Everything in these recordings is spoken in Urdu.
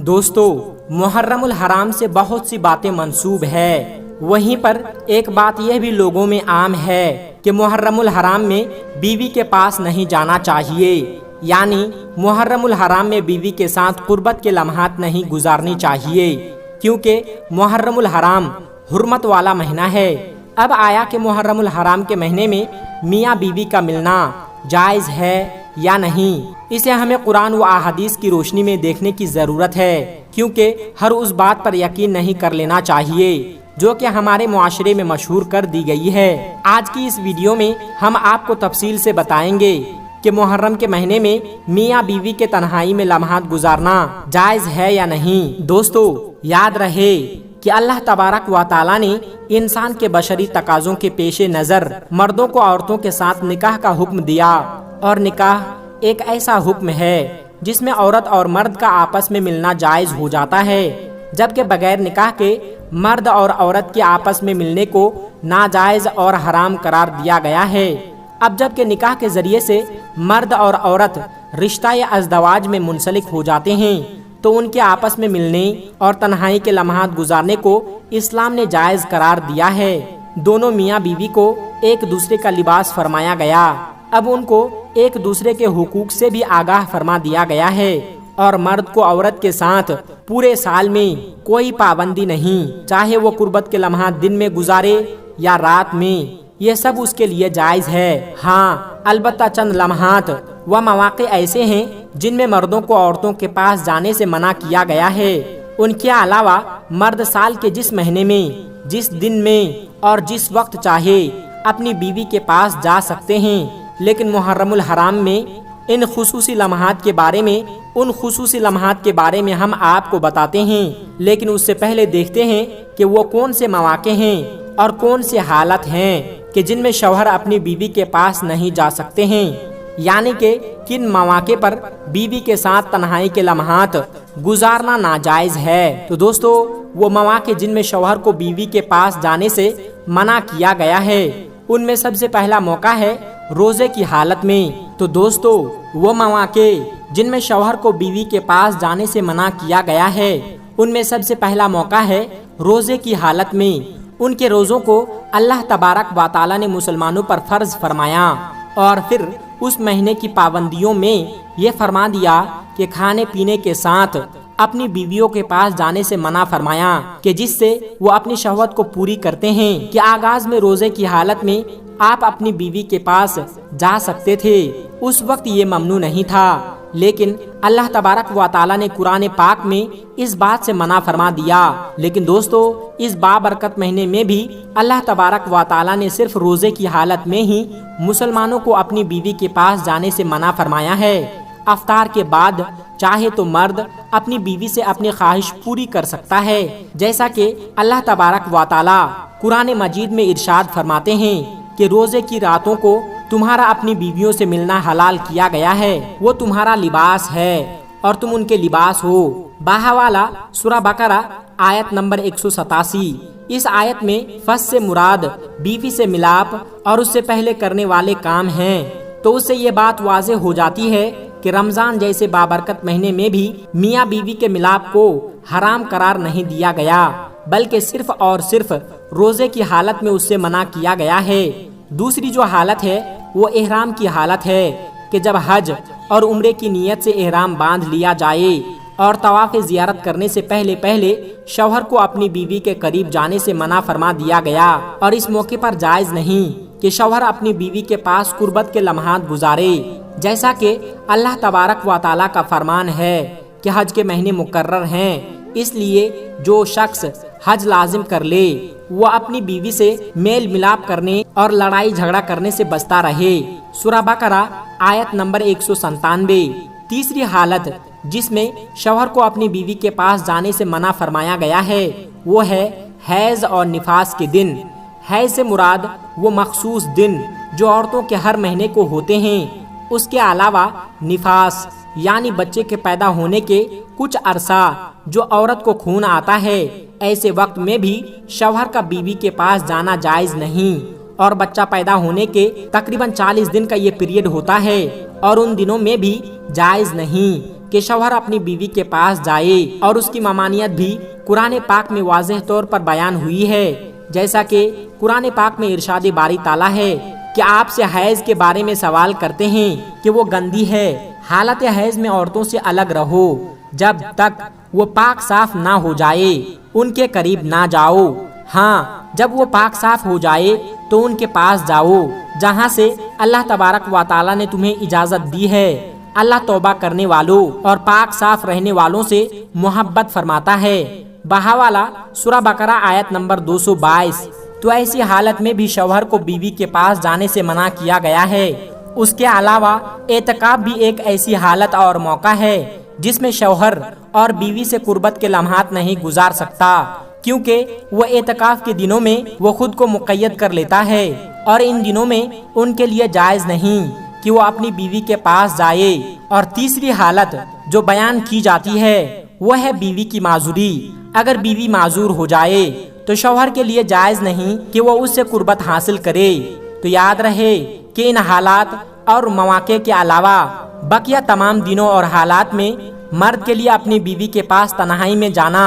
دوستو محرم الحرام سے بہت سی باتیں منسوب ہے، وہیں پر ایک بات یہ بھی لوگوں میں عام ہے کہ محرم الحرام میں بیوی کے پاس نہیں جانا چاہیے، یعنی محرم الحرام میں بیوی کے ساتھ قربت کے لمحات نہیں گزارنی چاہیے، کیونکہ محرم الحرام حرمت والا مہینہ ہے۔ اب آیا کہ محرم الحرام کے مہینے میں میاں بیوی کا ملنا جائز ہے یا نہیں، اسے ہمیں قرآن و احادیث کی روشنی میں دیکھنے کی ضرورت ہے، کیونکہ ہر اس بات پر یقین نہیں کر لینا چاہیے جو کہ ہمارے معاشرے میں مشہور کر دی گئی ہے۔ آج کی اس ویڈیو میں ہم آپ کو تفصیل سے بتائیں گے کہ محرم کے مہینے میں میاں بیوی کے تنہائی میں لمحات گزارنا جائز ہے یا نہیں۔ دوستو یاد رہے کہ اللہ تبارک و تعالی نے انسان کے بشری تقاضوں کے پیش نظر مردوں کو عورتوں کے ساتھ نکاح کا حکم دیا، اور نکاح ایک ایسا حکم ہے جس میں عورت اور مرد کا آپس میں ملنا جائز ہو جاتا ہے، جبکہ بغیر نکاح کے مرد اور عورت کے آپس میں ملنے کو ناجائز اور حرام قرار دیا گیا ہے۔ اب جبکہ نکاح کے ذریعے سے مرد اور عورت رشتہ ازدواج میں منسلک ہو جاتے ہیں، تو ان کے آپس میں ملنے اور تنہائی کے لمحات گزارنے کو اسلام نے جائز قرار دیا ہے۔ دونوں میاں بیوی کو ایک دوسرے کا لباس فرمایا گیا، اب ان کو ایک دوسرے کے حقوق سے بھی آگاہ فرما دیا گیا ہے، اور مرد کو عورت کے ساتھ پورے سال میں کوئی پابندی نہیں، چاہے وہ قربت کے لمحات دن میں گزارے یا رات میں، یہ سب اس کے لیے جائز ہے۔ ہاں البتہ چند لمحات و مواقع ایسے ہیں جن میں مردوں کو عورتوں کے پاس جانے سے منع کیا گیا ہے۔ ان کے علاوہ مرد سال کے جس مہینے میں، جس دن میں اور جس وقت چاہے اپنی بیوی کے پاس جا سکتے ہیں، لیکن محرم الحرام میں ان خصوصی لمحات کے بارے میں ہم آپ کو بتاتے ہیں، لیکن اس سے پہلے دیکھتے ہیں کہ وہ کون سے مواقع ہیں اور کون سے حالت ہیں کہ جن میں شوہر اپنی بیوی کے پاس نہیں جا سکتے ہیں، یعنی کہ کن مواقع پر بیوی کے ساتھ تنہائی کے لمحات گزارنا ناجائز ہے۔ تو دوستو وہ مواقع جن میں شوہر کو بیوی کے پاس جانے سے منع کیا گیا ہے، ان میں سب سے پہلا موقع ہے روزے کی حالت میں۔ تو دوستو وہ مواقع جن میں شوہر کو بیوی کے پاس جانے سے منع کیا گیا ہے، ان میں سب سے پہلا موقع ہے روزے کی حالت میں۔ ان کے روزوں کو اللہ تبارک و تعالی نے مسلمانوں پر فرض فرمایا، اور پھر اس مہینے کی پابندیوں میں یہ فرما دیا کہ کھانے پینے کے ساتھ اپنی بیویوں کے پاس جانے سے منع فرمایا، کہ جس سے وہ اپنی شہوت کو پوری کرتے ہیں، کہ آغاز میں روزے کی حالت میں آپ اپنی بیوی کے پاس جا سکتے تھے، اس وقت یہ ممنوع نہیں تھا، لیکن اللہ تبارک و تعالی نے قرآن پاک میں اس بات سے منع فرما دیا۔ لیکن دوستو اس بابرکت مہینے میں بھی اللہ تبارک و تعالی نے صرف روزے کی حالت میں ہی مسلمانوں کو اپنی بیوی کے پاس جانے سے منع فرمایا ہے۔ افطار کے بعد چاہے تو مرد اپنی بیوی سے اپنی خواہش پوری کر سکتا ہے، جیسا کہ اللہ تبارک و تعالی قرآن مجید میں ارشاد فرماتے ہیں کہ روزے کی راتوں کو تمہارا اپنی بیویوں سے ملنا حلال کیا گیا ہے، وہ تمہارا لباس ہے اور تم ان کے لباس ہو۔ بحوالہ سورہ بقرہ آیت نمبر 187۔ اس آیت میں فس سے مراد بیوی سے ملاپ اور اس سے پہلے کرنے والے کام ہیں، تو اس سے یہ بات واضح ہو جاتی ہے کہ رمضان جیسے بابرکت مہینے میں بھی میاں بیوی کے ملاپ کو حرام قرار نہیں دیا گیا، بلکہ صرف اور صرف روزے کی حالت میں اس سے منع کیا گیا ہے۔ دوسری جو حالت ہے وہ احرام کی حالت ہے، کہ جب حج اور عمرے کی نیت سے احرام باندھ لیا جائے اور طواف زیارت کرنے سے پہلے شوہر کو اپنی بیوی کے قریب جانے سے منع فرما دیا گیا، اور اس موقع پر جائز نہیں کہ شوہر اپنی بیوی کے پاس قربت کے لمحات گزارے، جیسا کہ اللہ تبارک و تعالی کا فرمان ہے کہ حج کے مہینے مقرر ہیں، اس لیے جو شخص حج لازم کر لے وہ اپنی بیوی سے میل ملاپ کرنے اور لڑائی جھگڑا کرنے سے بچتا رہے۔ سورہ بقرہ آیت نمبر 197۔ تیسری حالت جس میں شوہر کو اپنی بیوی کے پاس جانے سے منع فرمایا گیا ہے وہ ہے حیض اور نفاس کے دن۔ حیض سے مراد وہ مخصوص دن جو عورتوں کے ہر مہینے کو ہوتے ہیں، اس کے علاوہ نفاس یعنی بچے کے پیدا ہونے کے کچھ عرصہ جو عورت کو خون آتا ہے، ایسے وقت میں بھی شوہر کا بیوی کے پاس جانا جائز نہیں، اور بچہ پیدا ہونے کے تقریباً 40 دن کا یہ پیریڈ ہوتا ہے، اور ان دنوں میں بھی جائز نہیں کہ شوہر اپنی بیوی کے پاس جائے، اور اس کی ممانعت بھی قرآن پاک میں واضح طور پر بیان ہوئی ہے، جیسا کہ قرآن پاک میں ارشاد باری تعالیٰ ہے کہ آپ سے حیض کے بارے میں سوال کرتے ہیں کہ وہ گندی ہے، حالت حیض میں عورتوں سے الگ رہو، جب تک وہ پاک صاف نہ ہو جائے ان کے قریب نہ جاؤ، ہاں جب وہ پاک صاف ہو جائے تو ان کے پاس جاؤ جہاں سے اللہ تبارک و تعالیٰ نے تمہیں اجازت دی ہے۔ اللہ توبہ کرنے والوں اور پاک صاف رہنے والوں سے محبت فرماتا ہے۔ بہاوالہ سورہ بقرہ آیت نمبر 222۔ تو ایسی حالت میں بھی شوہر کو بیوی کے پاس جانے سے منع کیا گیا ہے۔ اس کے علاوہ اعتکاف بھی ایک ایسی حالت اور موقع ہے جس میں شوہر اور بیوی سے قربت کے لمحات نہیں گزار سکتا، کیونکہ وہ اعتکاف کے دنوں میں وہ خود کو مقید کر لیتا ہے، اور ان دنوں میں ان کے لیے جائز نہیں کہ وہ اپنی بیوی کے پاس جائے۔ اور تیسری حالت جو بیان کی جاتی ہے وہ ہے بیوی کی معذوری۔ اگر بیوی معذور ہو جائے تو شوہر کے لیے جائز نہیں کہ وہ اس سے قربت حاصل کرے۔ تو یاد رہے کہ ان حالات اور مواقع کے علاوہ بقیہ تمام دنوں اور حالات میں مرد کے لیے اپنی بیوی کے پاس تنہائی میں جانا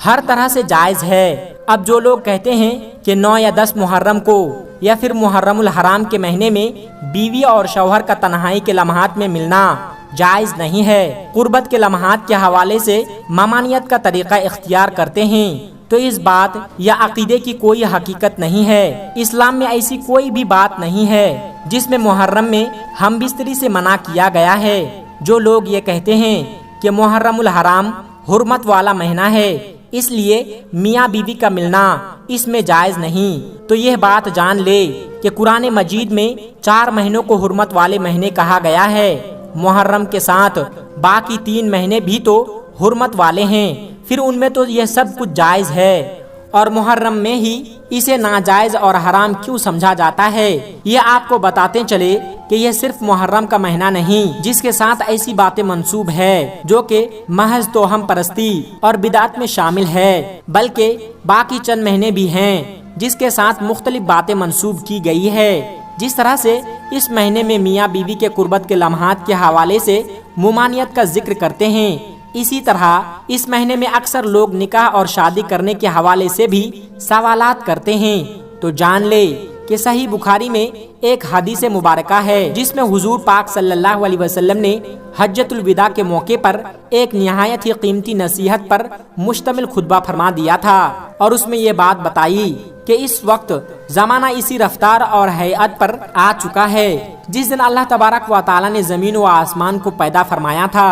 ہر طرح سے جائز ہے۔ اب جو لوگ کہتے ہیں کہ 9 یا 10 محرم کو یا پھر محرم الحرام کے مہینے میں بیوی اور شوہر کا تنہائی کے لمحات میں ملنا جائز نہیں ہے، قربت کے لمحات کے حوالے سے ممانعت کا طریقہ اختیار کرتے ہیں، تو اس بات یا عقیدے کی کوئی حقیقت نہیں ہے۔ اسلام میں ایسی کوئی بھی بات نہیں ہے جس میں محرم میں ہم بستری سے منع کیا گیا ہے۔ جو لوگ یہ کہتے ہیں کہ محرم الحرام حرمت والا مہینہ ہے اس لیے میاں بیوی کا ملنا اس میں جائز نہیں، تو یہ بات جان لے کہ قرآن مجید میں 4 مہینوں کو حرمت والے مہینے کہا گیا ہے، محرم کے ساتھ باقی 3 مہینے بھی تو حرمت والے ہیں، پھر ان میں تو یہ سب کچھ جائز ہے، اور محرم میں ہی اسے ناجائز اور حرام کیوں سمجھا جاتا ہے؟ یہ آپ کو بتاتے چلے کہ یہ صرف محرم کا مہینہ نہیں جس کے ساتھ ایسی باتیں منسوب ہے جو کہ محض توہم پرستی اور بدعت میں شامل ہے، بلکہ باقی چند مہینے بھی ہیں جس کے ساتھ مختلف باتیں منسوب کی گئی ہے۔ جس طرح سے اس مہینے میں میاں بیوی کے قربت کے لمحات کے حوالے سے ممانعت کا ذکر کرتے ہیں، اسی طرح اس مہینے میں اکثر لوگ نکاح اور شادی کرنے کے حوالے سے بھی سوالات کرتے ہیں۔ تو جان لے کہ صحیح بخاری میں ایک حدیث مبارکہ ہے جس میں حضور پاک صلی اللہ علیہ وسلم نے حجۃ الوداع کے موقع پر ایک نہایت ہی قیمتی نصیحت پر مشتمل خطبہ فرما دیا تھا، اور اس میں یہ بات بتائی کہ اس وقت زمانہ اسی رفتار اور ہیئت پر آ چکا ہے جس دن اللہ تبارک و تعالیٰ نے زمین و آسمان کو پیدا فرمایا تھا۔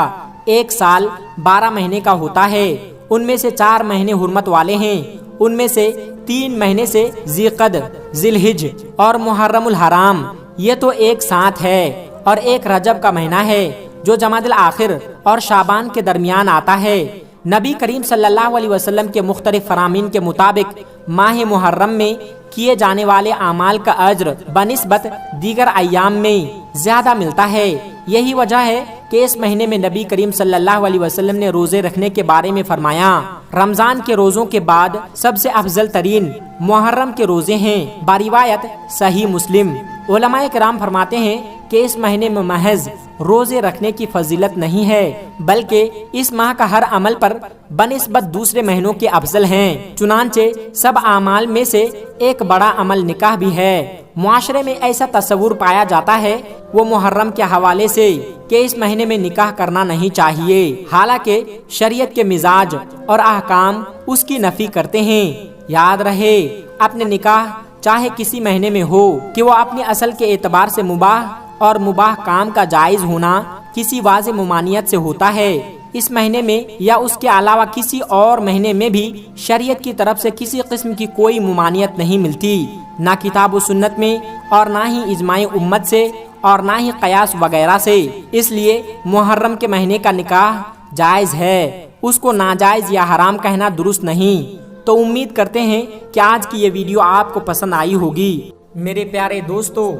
1 سال 12 مہینے کا ہوتا ہے، ان میں سے 4 مہینے حرمت والے ہیں، ان میں سے 3 مہینے سے ذی قعد، ذی الحج اور محرم الحرام، یہ تو ایک ساتھ ہے، اور ایک رجب کا مہینہ ہے جو جمادی الاخر اور شعبان کے درمیان آتا ہے۔ نبی کریم صلی اللہ علیہ وسلم کے مختلف فرامین کے مطابق ماہ محرم میں کیے جانے والے اعمال کا اجر بنسبت دیگر ایام میں زیادہ ملتا ہے۔ یہی وجہ ہے کہ اس مہینے میں نبی کریم صلی اللہ علیہ وسلم نے روزے رکھنے کے بارے میں فرمایا، رمضان کے روزوں کے بعد سب سے افضل ترین محرم کے روزے ہیں، بروایت صحیح مسلم۔ علماء کرام فرماتے ہیں کہ اس مہینے میں محض روزے رکھنے کی فضیلت نہیں ہے بلکہ اس ماہ کا ہر عمل پر بنسبت دوسرے مہینوں کے افضل ہیں، چنانچہ سب اعمال میں سے ایک بڑا عمل نکاح بھی ہے۔ معاشرے میں ایسا تصور پایا جاتا ہے وہ محرم کے حوالے سے کہ اس مہینے میں نکاح کرنا نہیں چاہیے، حالانکہ شریعت کے مزاج اور احکام اس کی نفی کرتے ہیں۔ یاد رہے اپنے نکاح چاہے کسی مہینے میں ہو کہ وہ اپنی اصل کے اعتبار سے مباح اور مباح کام کا جائز ہونا کسی واضح ممانعت سے ہوتا ہے۔ اس مہینے میں یا اس کے علاوہ کسی اور مہینے میں بھی شریعت کی طرف سے کسی قسم کی کوئی ممانعت نہیں ملتی، نہ کتاب و سنت میں اور نہ ہی اجماع امت سے اور نہ ہی قیاس وغیرہ سے۔ اس لیے محرم کے مہینے کا نکاح جائز ہے، اس کو ناجائز یا حرام کہنا درست نہیں۔ تو امید کرتے ہیں کہ آج کی یہ ویڈیو آپ کو پسند آئی ہوگی۔ میرے پیارے دوستو،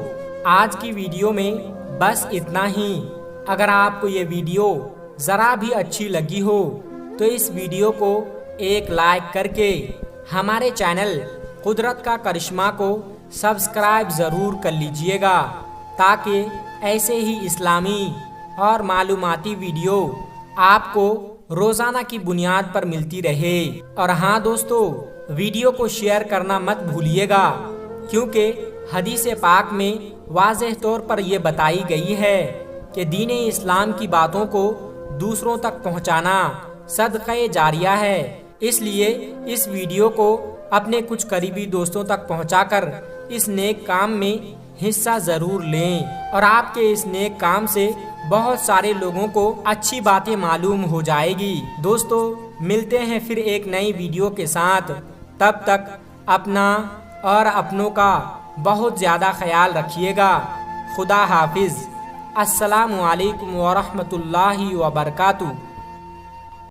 آج کی ویڈیو میں بس اتنا ہی۔ اگر آپ کو یہ ویڈیو ذرا بھی اچھی لگی ہو تو اس ویڈیو کو ایک لائک کر کے ہمارے چینل قدرت کا کرشمہ کو سبسکرائب ضرور کر لیجئے گا، تاکہ ایسے ہی اسلامی اور معلوماتی ویڈیو آپ کو روزانہ کی بنیاد پر ملتی رہے۔ اور ہاں دوستو، ویڈیو کو شیئر کرنا مت بھولیے گا، کیونکہ حدیث پاک میں واضح طور پر یہ بتائی گئی ہے کہ دین اسلام کی باتوں کو دوسروں تک پہنچانا صدقہ جاریہ ہے۔ اس لیے اس ویڈیو کو اپنے کچھ قریبی دوستوں تک پہنچا کر اس نیک کام میں حصہ ضرور لیں، اور آپ کے اس نیک کام سے بہت سارے لوگوں کو اچھی باتیں معلوم ہو جائے گی۔ دوستو، ملتے ہیں پھر ایک نئی ویڈیو کے ساتھ، تب تک اپنا اور اپنوں کا بہت زیادہ خیال رکھیے گا۔ خدا حافظ۔ السلام علیکم ورحمۃ اللہ وبرکاتہ۔